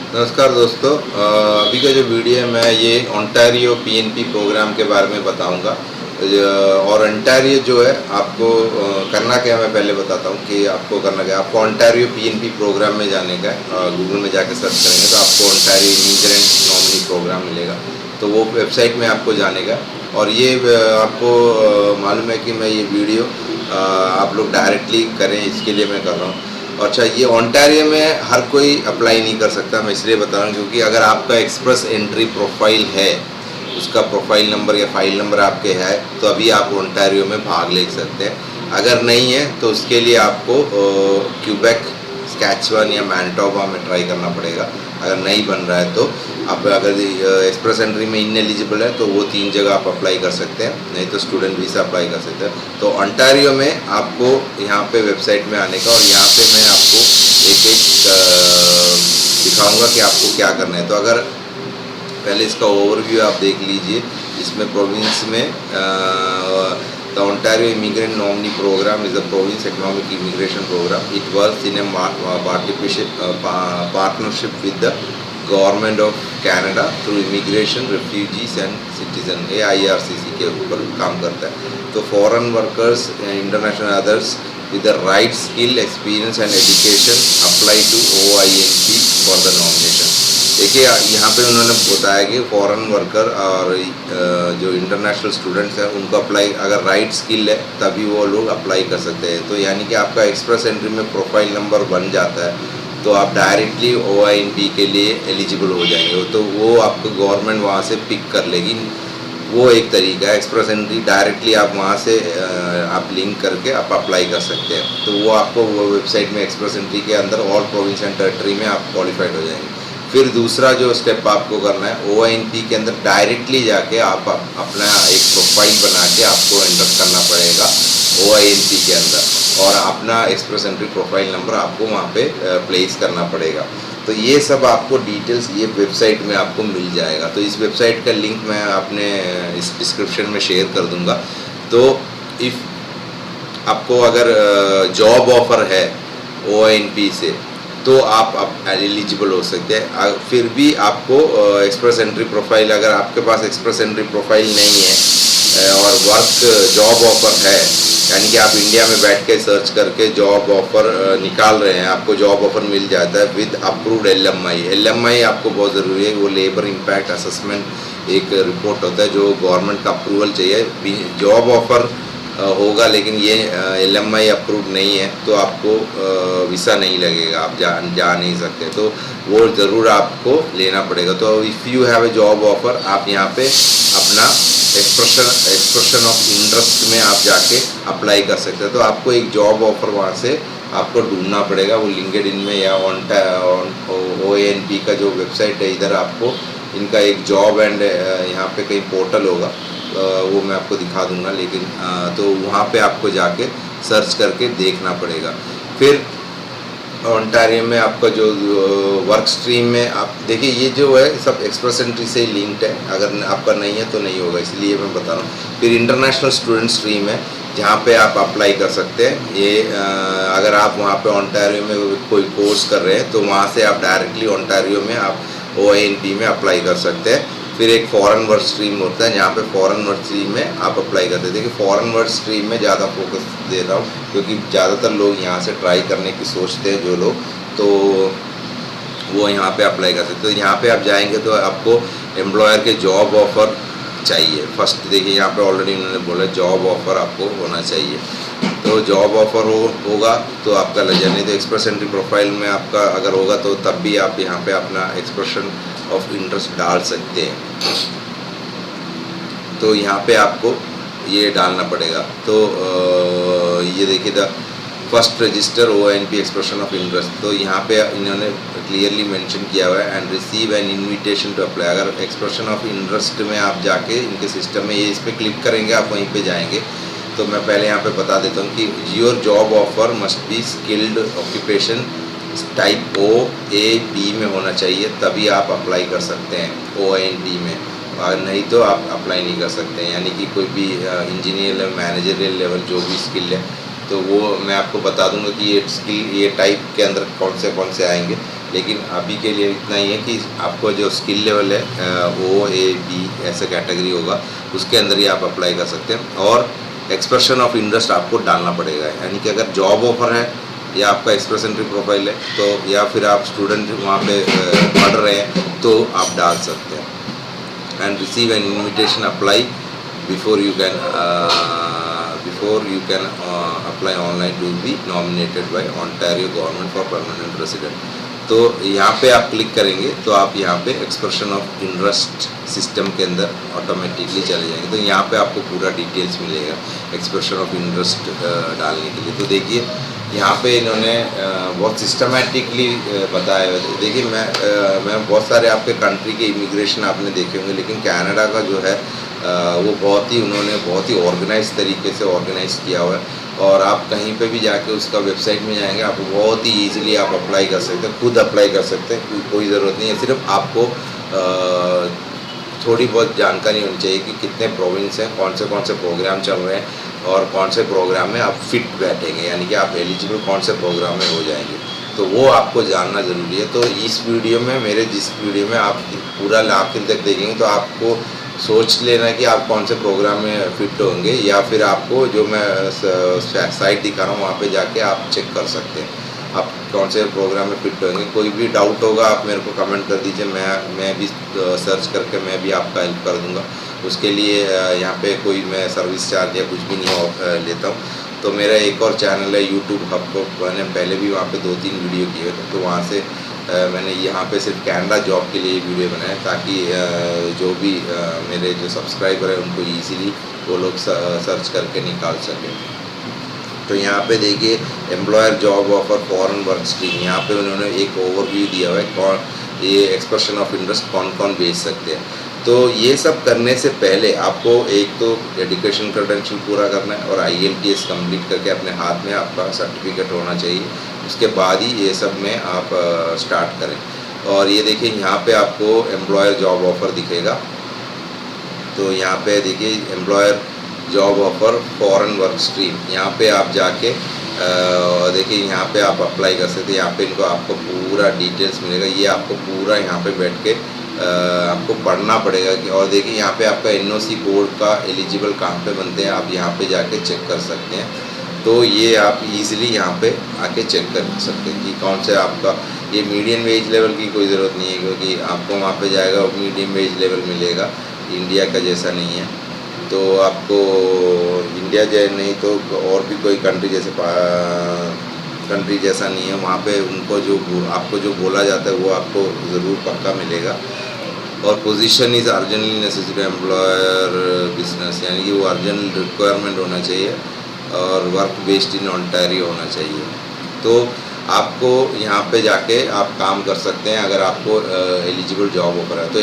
नमस्कार दोस्तों, अभी का जो वीडियो है मैं ये ओंटारियो पीएनपी प्रोग्राम के बारे में बताऊंगा। और ओंटारियो जो है आपको करना क्या है मैं पहले बताता हूँ कि आपको करना क्या है। आपको ओंटारियो पीएनपी प्रोग्राम में जाने का है। गूगल में जाके सर्च करेंगे तो आपको ओंटारियो इमिग्रेंट नॉमिनी प्रोग्राम मिलेगा, तो वो वेबसाइट में आपको जाने का। और ये आपको मालूम है कि मैं ये वीडियो आप लोग डायरेक्टली करें, इसके लिए मैं कर रहा हूँ। अच्छा, ये ओंटारियो में हर कोई अप्लाई नहीं कर सकता, मैं इसलिए बता रहा हूँ क्योंकि अगर आपका एक्सप्रेस एंट्री प्रोफाइल है, उसका प्रोफाइल नंबर या फाइल नंबर आपके है, तो अभी आप ओंटारियो में भाग ले सकते हैं। अगर नहीं है तो उसके लिए आपको क्यूबेक, स्कैचवन या मैनिटोबा में ट्राई करना पड़ेगा। अगर नहीं बन रहा है तो आप अगर एक्सप्रेस एंट्री में इनएलिजिबल है तो वो 3 जगह आप अप्लाई कर सकते हैं, नहीं तो स्टूडेंट वीज़ा अप्लाई कर सकते हैं। तो ओंटारियो में आपको यहाँ पे वेबसाइट में आने का, और यहाँ पे मैं आपको एक एक दिखाऊंगा कि आपको क्या करना है। तो अगर पहले इसका ओवरव्यू आप देख लीजिए, इसमें प्रोविंस में The Ontario Immigrant Nominee Program is a province economic immigration program. It works in a partnership with the Government of Canada through Immigration, Refugees and Citizen (AIRCC) के ऊपर काम करता है। तो foreign workers, international others with the right skill, experience and education apply to OINP for the nomination। देखिए यहाँ पे उन्होंने बताया कि फॉरेन वर्कर और जो इंटरनेशनल स्टूडेंट्स हैं उनको अप्लाई, अगर राइट स्किल है तभी वो लोग अप्लाई कर सकते हैं। तो यानी कि आपका एक्सप्रेस एंट्री में प्रोफाइल नंबर बन जाता है तो आप डायरेक्टली OINP के लिए एलिजिबल हो जाएंगे, तो वो आपको गवर्नमेंट वहाँ से पिक कर लेगी। वो एक तरीका है, एक्सप्रेस एंट्री डायरेक्टली आप वहाँ से आप लिंक करके आप अप्लाई कर सकते हैं। तो वो आपको वो वेबसाइट में एक्सप्रेस एंट्री के अंदर ऑल प्रोविंस एंड टेरिटरी में आप क्वालिफाइड हो जाएंगे। फिर दूसरा जो स्टेप आपको करना है, OINP के अंदर डायरेक्टली जाके आप अपना एक प्रोफाइल बना के आपको एंटर करना पड़ेगा OINP के अंदर, और अपना एक्सप्रेस एंट्री प्रोफाइल नंबर आपको वहाँ पे प्लेस करना पड़ेगा। तो ये सब आपको डिटेल्स ये वेबसाइट में आपको मिल जाएगा। तो इस वेबसाइट का लिंक मैं अपने इस डिस्क्रिप्शन में शेयर कर दूँगा। तो इफ़ आपको अगर जॉब ऑफ़र है OINP से तो आप एलिजिबल हो सकते हैं। फिर भी आपको एक्सप्रेस एंट्री प्रोफाइल, अगर आपके पास एक्सप्रेस एंट्री प्रोफाइल नहीं है और वर्क जॉब ऑफ़र है, यानी कि आप इंडिया में बैठ के सर्च करके जॉब ऑफ़र निकाल रहे हैं, आपको जॉब ऑफ़र मिल जाता है विद अप्रूव्ड LMI आपको बहुत ज़रूरी है। वो लेबर इम्पैक्ट असेसमेंट एक रिपोर्ट होता है जो गवर्नमेंट का अप्रूवल चाहिए। जॉब ऑफ़र होगा लेकिन ये LMI अप्रूव नहीं है तो आपको वीज़ा नहीं लगेगा, आप जा नहीं सकते, तो वो ज़रूर आपको लेना पड़ेगा। तो if you have a job offer, आप यहाँ पे अपना एक्सप्रेशन ऑफ इंटरेस्ट में आप जाके अप्लाई कर सकते हैं। तो आपको एक जॉब ऑफ़र वहाँ से आपको ढूंढना पड़ेगा, वो लिंक्डइन में या OINP का जो वेबसाइट है इधर आपको इनका एक जॉब एंड यहाँ पे कहीं पोर्टल होगा, वो मैं आपको दिखा दूंगा। लेकिन तो वहाँ पे आपको जाके सर्च करके देखना पड़ेगा। फिर ओंटारियो में आपका जो वर्क स्ट्रीम में आप देखिए, ये जो है सब एक्सप्रेस एंट्री से लिंक्ड है, अगर आपका नहीं है तो नहीं होगा, इसलिए मैं बता रहा हूँ। फिर इंटरनेशनल स्टूडेंट स्ट्रीम है जहाँ पे आप अप्लाई कर सकते हैं। ये अगर आप वहाँ पे ओंटारियो में कोई कोर्स कर रहे हैं तो वहाँ से आप डायरेक्टली ओंटारियो में आप OINP में अप्लाई कर सकते हैं। फिर एक फॉरेन वर्क स्ट्रीम होता है जहाँ पे फॉरेन वर्क स्ट्रीम में आप अप्लाई करते हैं। देखिए फॉरेन वर्क स्ट्रीम में ज़्यादा फोकस दे रहा हूँ क्योंकि ज़्यादातर लोग यहाँ से ट्राई करने की सोचते हैं जो लोग, तो वो यहाँ पे अप्लाई कर सकते हैं। तो यहाँ पे आप जाएंगे तो आपको एम्प्लॉयर के जॉब ऑफ़र चाहिए। फर्स्ट देखिए यहाँ पे ऑलरेडी उन्होंने बोला जॉब ऑफ़र आपको होना चाहिए, तो जॉब ऑफ़र होगा तो आपका लग जाए, नहीं तो एक्सप्रेस एंट्री प्रोफाइल में आपका अगर होगा तो तब भी आप यहाँ पे अपना एक्सप्रेशन ऑफ इंटरेस्ट डाल सकते हैं। तो यहाँ पे आपको ये डालना पड़ेगा। तो ये देखिए the first register OINP expression of interest, तो यहाँ पे इन्होंने क्लियरली मेंशन किया हुआ है and receive an invitation to apply. अगर एक्सप्रेशन ऑफ इंटरेस्ट में आप जाके इनके सिस्टम में ये इस पर क्लिक करेंगे, आप वहीं पे जाएंगे। तो मैं पहले यहाँ पे बता देता हूँ कि your job offer must be skilled occupation type OAB में होना चाहिए, तभी आप अप्लाई कर सकते हैं OINP में, और नहीं तो आप अप्लाई नहीं कर सकते हैं। यानी कि कोई भी इंजीनियर मैनेजरियल लेवल जो भी स्किल है, तो वो मैं आपको बता दूंगा कि ये स्किल ये टाइप के अंदर कौन से आएंगे। लेकिन अभी के लिए इतना ही है कि आपको जो स्किल लेवल है O A B ऐसे कैटेगरी होगा, उसके अंदर ही आप अप्लाई कर सकते हैं। और एक्सप्रेशन ऑफ इंटरेस्ट आपको डालना पड़ेगा, यानी कि अगर जॉब ऑफर है या आपका एक्सप्रेस एंट्री प्रोफाइल है तो, या फिर आप स्टूडेंट वहाँ पे पढ़ रहे हैं तो आप डाल सकते हैं। And receive an invitation apply before you can apply online to be nominated by Ontario government for permanent resident। तो यहाँ पे आप क्लिक करेंगे तो आप यहाँ पे एक्सप्रेशन ऑफ इंटरेस्ट सिस्टम के अंदर ऑटोमेटिकली चले जाएंगे। तो यहाँ पे आपको पूरा डिटेल्स मिलेगा एक्सप्रेशन ऑफ इंटरेस्ट डालने के लिए। तो देखिए यहाँ पे इन्होंने बहुत सिस्टमेटिकली बताया है। देखिए मैं बहुत सारे आपके कंट्री के इमिग्रेशन आपने देखे होंगे, लेकिन कनाडा का जो है वो उन्होंने बहुत ही ऑर्गेनाइज तरीके से ऑर्गेनाइज किया हुआ है। और आप कहीं पे भी जाके उसका वेबसाइट में जाएंगे, आप बहुत ही ईजिली आप अप्लाई कर सकते हैं, खुद अप्लाई कर सकते हैं, कोई ज़रूरत नहीं है। सिर्फ आपको थोड़ी बहुत जानकारी होनी चाहिए कि कितने प्रोविंस हैं, कौन से प्रोग्राम चल रहे हैं और कौन से प्रोग्राम में आप फिट बैठेंगे, यानी कि आप एलिजिबल कौन से प्रोग्राम में हो जाएंगे। तो वो आपको जानना ज़रूरी है। तो इस वीडियो में जिस वीडियो में आप पूरा आखिर तक देखेंगे तो आपको सोच लेना कि आप कौन से प्रोग्राम में फिट होंगे, या फिर आपको जो मैं साइट दिखा रहा हूँ वहाँ पे जाके आप चेक कर सकते हैं आप कौन से प्रोग्राम में फिट होंगे। कोई भी डाउट होगा आप मेरे को कमेंट कर दीजिए, मैं भी सर्च करके मैं भी आपका हेल्प कर दूँगा। उसके लिए यहाँ पे कोई मैं सर्विस चार्ज या कुछ भी नहीं लेता हूँ। तो मेरा एक और चैनल है यूट्यूब हब को, मैंने पहले भी वहाँ पे 2-3 वीडियो किए थे। तो वहाँ से मैंने यहाँ पे सिर्फ कनाडा जॉब के लिए वीडियो बनाया, ताकि जो भी मेरे जो सब्सक्राइबर हैं उनको इजीली वो लोग सर्च करके निकाल सकें। तो यहाँ पे देखिए employer job offer foreign work stream, यहाँ पे उन्होंने एक ओवरव्यू दिया हुआ है ये एक्सप्रेशन ऑफ इंटरेस्ट कौन भेज सकते हैं। तो ये सब करने से पहले आपको एक तो एजुकेशन क्रेडेंशियल पूरा करना है और IELTS कंप्लीट करके अपने हाथ में आपका सर्टिफिकेट होना चाहिए। उसके बाद ही ये सब में आप स्टार्ट करें। और ये देखिए यहाँ पे आपको एम्प्लॉयर जॉब ऑफर दिखेगा। तो यहाँ पे देखिए employer job offer foreign work stream, यहाँ पे आप जाके देखिए यहाँ पे आप अप्लाई कर सकते हैं। यहाँ पे इनको आपको पूरा डिटेल्स मिलेगा, ये आपको पूरा यहाँ पे बैठ के आपको पढ़ना पड़ेगा कि, और देखिए यहाँ पे आपका NOC कोड का एलिजिबल कहाँ पे बनते हैं आप यहाँ पे जाके चेक कर सकते हैं। तो ये आप इजीली यहाँ पे आके चेक कर सकते हैं कि कौन से आपका ये मीडियम वेज लेवल की कोई ज़रूरत नहीं है, क्योंकि आपको वहाँ पे जाएगा मीडियम वेज लेवल मिलेगा, इंडिया का जैसा नहीं है। तो आपको इंडिया नहीं तो और भी कोई कंट्री जैसा नहीं है, वहाँ पे उनको आपको जो बोला जाता है वो आपको ज़रूर पक्का मिलेगा। और position is urgently necessary employer business, यानी कि वो अर्जेंट रिक्वायरमेंट होना चाहिए और वर्क बेस्ड इन ऑन्टारियो होना चाहिए। तो आपको यहाँ पे जाके आप काम कर सकते हैं अगर आपको एलिजिबल जॉब ऑफर है। तो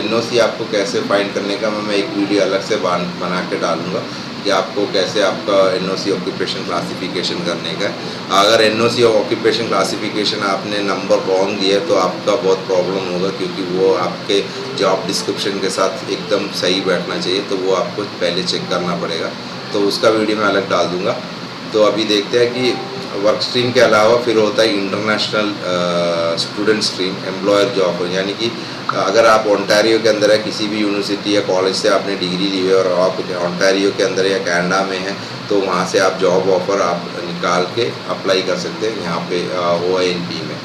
NOC आपको कैसे फाइंड करने का मैं एक वीडियो अलग से बना के डालूँगा कि आपको कैसे आपका NOC ऑक्यूपेशन क्लासिफिकेशन करने का है। अगर NOC ऑक्यूपेशन क्लासिफिकेशन आपने नंबर रॉन्ग दिया तो आपका बहुत प्रॉब्लम होगा, क्योंकि वो आपके जॉब डिस्क्रिप्शन के साथ एकदम सही बैठना चाहिए। तो वो आपको पहले चेक करना पड़ेगा, तो उसका वीडियो मैं अलग डाल दूँगा। तो अभी देखते हैं कि वर्क स्ट्रीम के अलावा फिर होता है international student stream employer job, यानी कि अगर आप ओंटारियो के अंदर है, किसी भी यूनिवर्सिटी या कॉलेज से आपने डिग्री ली है और आप ओंटारियो के अंदर या कनाडा में हैं, तो वहाँ से आप जॉब ऑफर आप निकाल के अप्लाई कर सकते हैं यहाँ पे OINP में।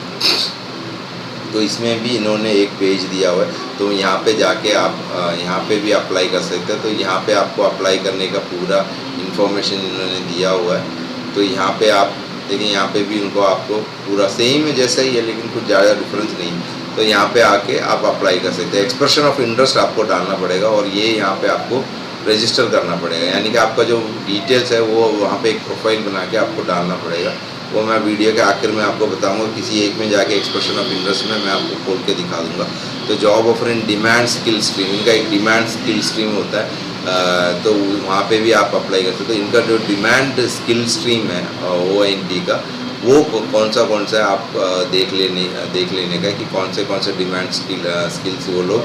तो इसमें भी इन्होंने एक पेज दिया हुआ है, तो यहाँ पे जाके आप यहाँ पे भी अप्लाई कर सकते हैं। तो यहाँ पे आपको अप्लाई करने का पूरा इन्फॉर्मेशन इन्होंने दिया हुआ है। तो यहाँ पे आप देखिए, यहाँ पे भी उनको आपको पूरा सेम है जैसा ही है, लेकिन कुछ ज़्यादा डिफरेंस नहीं। तो यहाँ पे आके आप अप्लाई कर सकते हैं। एक्सप्रेशन ऑफ इंटरेस्ट आपको डालना पड़ेगा और ये यहाँ पे आपको रजिस्टर करना पड़ेगा, यानी कि आपका जो डिटेल्स है वो वहाँ पे एक प्रोफाइल बना के आपको डालना पड़ेगा। वो मैं वीडियो के आखिर में आपको बताऊंगा, किसी एक में जाके एक्सप्रेशन ऑफ इंटरेस्ट में मैं आपको खोल के दिखा दूंगा। तो job offer in demand skill stream, इनका एक डिमांड स्किल स्ट्रीम होता है, तो वहाँ पे भी आप अप्लाई कर सकते हो। इनका जो डिमांड स्किल स्ट्रीम है OINP का, वो कौन सा आप देख लेने का कि कौन से डिमांड स्किल्स वो लोग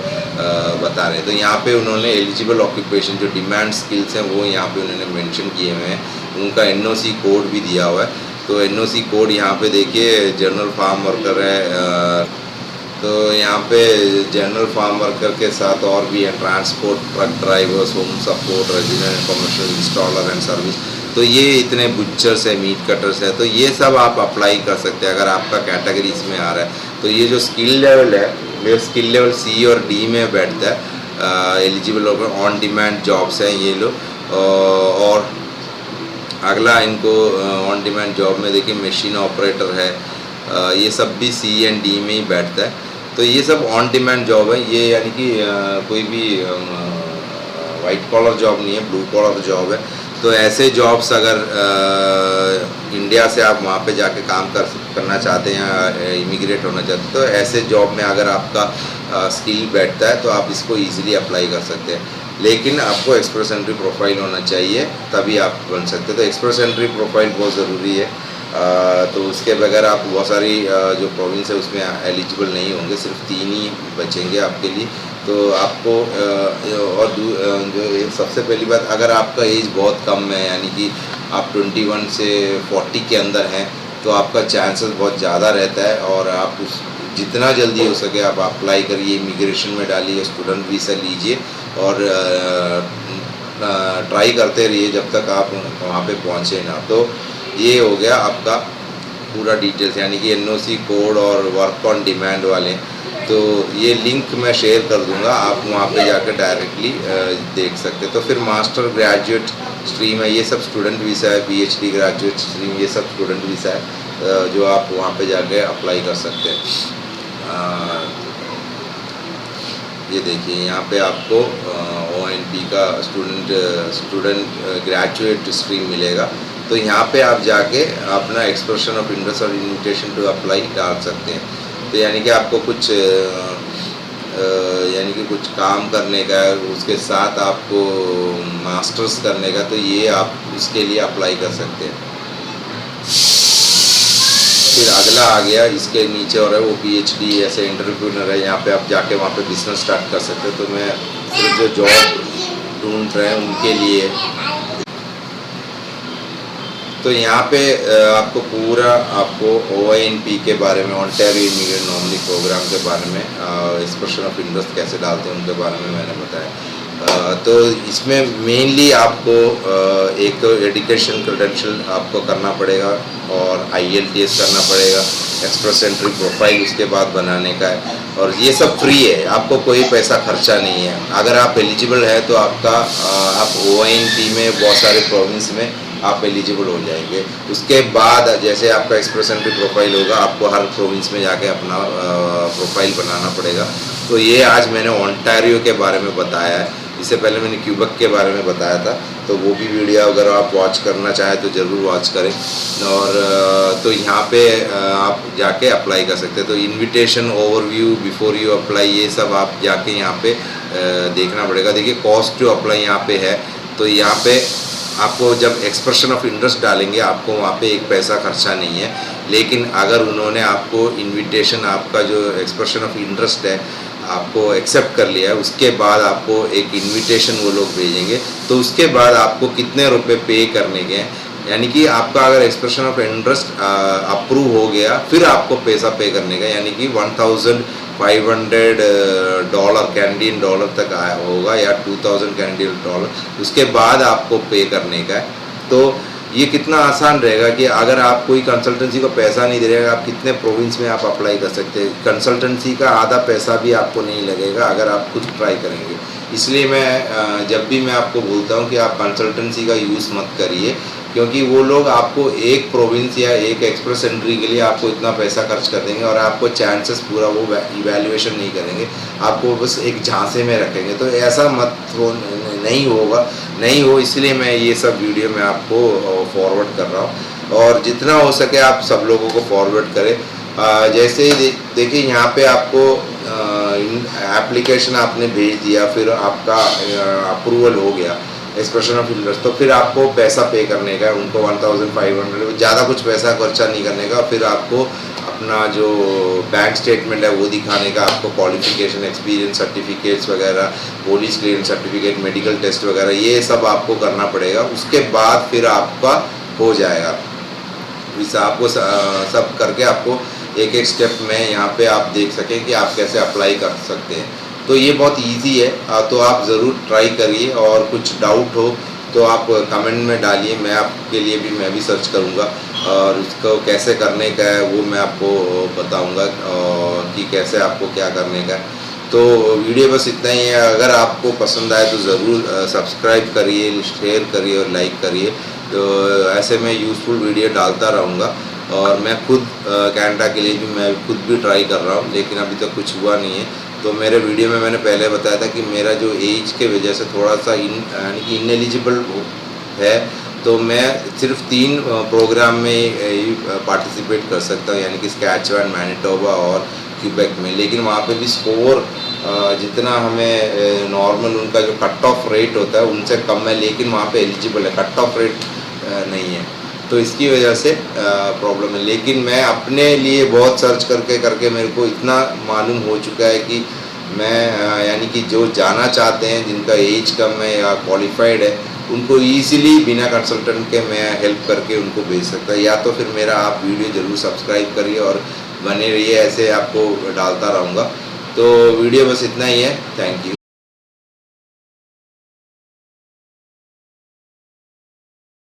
बता रहे हैं। तो यहाँ पे उन्होंने एलिजिबल ऑक्यूपेशन जो डिमांड स्किल्स हैं वो यहाँ पे उन्होंने मेंशन किए हुए हैं, उनका NOC कोड भी दिया हुआ है। तो एनओसी कोड यहाँ पे देखिए जनरल फार्म वर्कर है, तो यहाँ पे जनरल फार्म वर्कर के साथ और भी है transport, truck drivers, home support, resident, commercial installer and service. तो ये इतने बुचर्स है, मीट कटर्स है, तो ये सब आप अप्लाई कर सकते हैं अगर आपका कैटेगरी इसमें आ रहा है। तो ये जो स्किल लेवल है, ये स्किल लेवल सी और डी में बैठता है। एलिजिबल होकर ऑन डिमांड जॉब्स हैं ये लोग। और अगला इनको ऑन डिमांड जॉब में देखिए मशीन ऑपरेटर है, ये सब भी सी एंड डी में ही बैठता है। तो ये सब ऑन डिमांड जॉब है, ये यानी कि कोई भी वाइट कॉलर जॉब नहीं है, ब्लू कॉलर जॉब है। तो ऐसे जॉब्स अगर इंडिया से आप वहाँ पे जाके काम करना चाहते हैं या इमिग्रेट होना चाहते हैं, तो ऐसे जॉब में अगर आपका स्किल बैठता है तो आप इसको ईजिली अप्लाई कर सकते हैं। लेकिन आपको एक्सप्रेस एंट्री प्रोफाइल होना चाहिए, तभी आप बन सकते हैं। तो एक्सप्रेस एंट्री प्रोफाइल बहुत ज़रूरी है। तो उसके बगैर आप बहुत सारी जो प्रोविंस है उसमें एलिजिबल नहीं होंगे, सिर्फ 3 ही बचेंगे आपके लिए। तो आपको और जो सबसे पहली बात, अगर आपका एज बहुत कम है, यानी कि आप 21 से 40 के अंदर हैं, तो आपका चांसेस बहुत ज़्यादा रहता है। और आप जितना जल्दी हो सके आप अप्लाई करिए, इमिग्रेशन में डालिए, स्टूडेंट वीज़ा लीजिए और ट्राई करते रहिए जब तक आप वहाँ पे पहुँचे ना। तो ये हो गया आपका पूरा डिटेल्स, यानी कि एनओसी कोड और वर्क ऑन डिमांड वाले। तो ये लिंक मैं शेयर कर दूंगा, आप वहाँ पे जाकर डायरेक्टली देख सकते। तो फिर मास्टर ग्रेजुएट स्ट्रीम है, ये सब स्टूडेंट वीज़ा है। पीएचडी ग्रेजुएट स्ट्रीम, ये सब स्टूडेंट वीज़ा है जो आप वहाँ पे जाके अप्लाई कर सकते हैं। ये देखिए यहाँ पे आपको ONP का स्टूडेंट ग्रेजुएट स्ट्रीम मिलेगा। तो यहाँ पे आप जाके अपना एक्सप्रेशन ऑफ इंटरेस्ट और इन्विटेशन टू अप्लाई डाल सकते हैं। तो यानी कि आपको कुछ कुछ काम करने का है, उसके साथ आपको मास्टर्स करने का, तो ये आप उसके लिए अप्लाई कर सकते हैं। फिर अगला आ गया इसके नीचे और है वो PhD ऐसे एंटरप्रेन्योर है, यहाँ पे आप जाके वहाँ पे बिजनेस स्टार्ट कर सकते हैं। तो मैं सिर्फ जो जॉब ढूंढ रहे हैं उनके लिए। तो यहाँ पे आपको पूरा OINP के बारे में, ओंटारियो इमिग्रेंट नॉमिनी प्रोग्राम के बारे में, एक्सप्रेशन ऑफ इंटरेस्ट कैसे डालते हैं उनके बारे में मैंने बताया। तो इसमें मेनली आपको एक तो एजुकेशन क्रेडेंशियल आपको करना पड़ेगा और IELTS करना पड़ेगा, एक्सप्रेस एंट्री प्रोफाइल उसके बाद बनाने का है। और ये सब फ्री है, आपको कोई पैसा खर्चा नहीं है। अगर आप एलिजिबल है तो आप OINP में बहुत सारे प्रोविंस में आप एलिजिबल हो जाएंगे। उसके बाद जैसे आपका एक्सप्रेस एंट्री प्रोफाइल होगा, आपको हर प्रोविंस में जाके अपना प्रोफाइल बनाना पड़ेगा। तो ये आज मैंने ओंटारियो के बारे में बताया है, इससे पहले मैंने क्यूबेक के बारे में बताया था। तो वो भी वीडियो अगर आप वॉच करना चाहें तो ज़रूर वॉच करें। और तो यहाँ पे आप जाके अप्लाई कर सकते हैं। तो invitation, overview, before you apply, ये सब आप जाके यहाँ पे देखना पड़ेगा। देखिए कॉस्ट टू अप्लाई यहाँ पे है। तो यहाँ पे आपको जब एक्सप्रेशन ऑफ इंटरेस्ट डालेंगे, आपको वहाँ पे एक पैसा खर्चा नहीं है। लेकिन अगर उन्होंने आपको इनविटेशन, आपका जो एक्सप्रेशन ऑफ इंटरेस्ट है, आपको एक्सेप्ट कर लिया है, उसके बाद आपको एक इनविटेशन वो लोग भेजेंगे। तो उसके बाद आपको कितने रुपए पे करने के हैं, यानी कि आपका अगर एक्सप्रेशन ऑफ इंटरेस्ट अप्रूव हो गया, फिर आपको पैसा पे करने का, यानी कि $1,500 कैनेडियन डॉलर तक आया होगा या 2,000 कैनेडियन डॉलर, उसके बाद आपको पे करने का है। तो ये कितना आसान रहेगा कि अगर आप कोई कंसल्टेंसी को पैसा नहीं दे रहे, आप कितने प्रोविंस में आप अप्लाई कर सकते हैं। कंसल्टेंसी का आधा पैसा भी आपको नहीं लगेगा अगर आप खुद ट्राई करेंगे। इसलिए मैं जब भी मैं आपको बोलता हूँ कि आप कंसल्टेंसी का यूज़ मत करिए, क्योंकि वो लोग आपको एक प्रोविंस या एक एक्सप्रेस एंट्री के लिए आपको इतना पैसा खर्च कर देंगे और आपको चांसेस पूरा वो इवैल्यूएशन नहीं करेंगे, आपको बस एक झांसे में रखेंगे। तो ऐसा मत नहीं हो, इसलिए मैं ये सब वीडियो में आपको फॉरवर्ड कर रहा हूँ। और जितना हो सके आप सब लोगों को फॉरवर्ड करें। जैसे ही देखिए यहाँ पे आपको एप्लीकेशन आपने भेज दिया, फिर आपका अप्रूवल हो गया एक्सप्रेशन ऑफ इंटरेस्ट, तो फिर आपको पैसा पे करने का है उनको 1,500, ज़्यादा कुछ पैसा खर्चा नहीं करने का। फिर आपको अपना जो बैंक स्टेटमेंट है वो दिखाने का, आपको क्वालिफिकेशन, एक्सपीरियंस सर्टिफिकेट्स वगैरह, police clearance certificate, medical test वगैरह, ये सब आपको करना पड़ेगा। उसके बाद फिर आपका हो जाएगा। वीज़ा आपको सब करके आपको एक एक स्टेप में यहाँ पे आप देख सकें कि आप कैसे अप्लाई कर सकते हैं। तो ये बहुत इजी है, तो आप ज़रूर ट्राई करिए, और कुछ डाउट हो तो आप कमेंट में डालिए, मैं आपके लिए भी मैं भी सर्च करूँगा और उसको कैसे करने का है वो मैं आपको बताऊँगा कि कैसे आपको क्या करने का है। तो वीडियो बस इतना ही है, अगर आपको पसंद आए तो ज़रूर सब्सक्राइब करिए, शेयर करिए और लाइक करिए। तो ऐसे मैं यूज़फुल वीडियो डालता रहूँगा, और मैं खुद कनाडा के लिए भी मैं खुद भी ट्राई कर रहा हूँ, लेकिन अभी तक कुछ हुआ नहीं है। तो मेरे वीडियो में मैंने पहले बताया था कि मेरा जो एज के वजह से थोड़ा सा यानी कि इनएलिजिबल है, तो मैं सिर्फ 3 प्रोग्राम में ही पार्टिसिपेट कर सकता हूँ, यानी कि सस्कैचुअन, मैनिटोबा और क्यूबेक में। लेकिन वहाँ पे भी स्कोर जितना हमें नॉर्मल उनका जो कट ऑफ रेट होता है उनसे कम है, लेकिन वहाँ पे एलिजिबल है, कट ऑफ रेट नहीं है। तो इसकी वजह से प्रॉब्लम है। लेकिन मैं अपने लिए बहुत सर्च करके करके मेरे को इतना मालूम हो चुका है कि मैं यानी कि जो जाना चाहते हैं, जिनका एज कम है या क्वालिफाइड है, उनको ईज़िली बिना कंसल्टेंट के मैं हेल्प करके उनको भेज सकता है। या तो फिर मेरा आप वीडियो ज़रूर सब्सक्राइब करिए और बने रहिए, ऐसे आपको डालता रहूँगा। तो वीडियो बस इतना ही है। Thank you.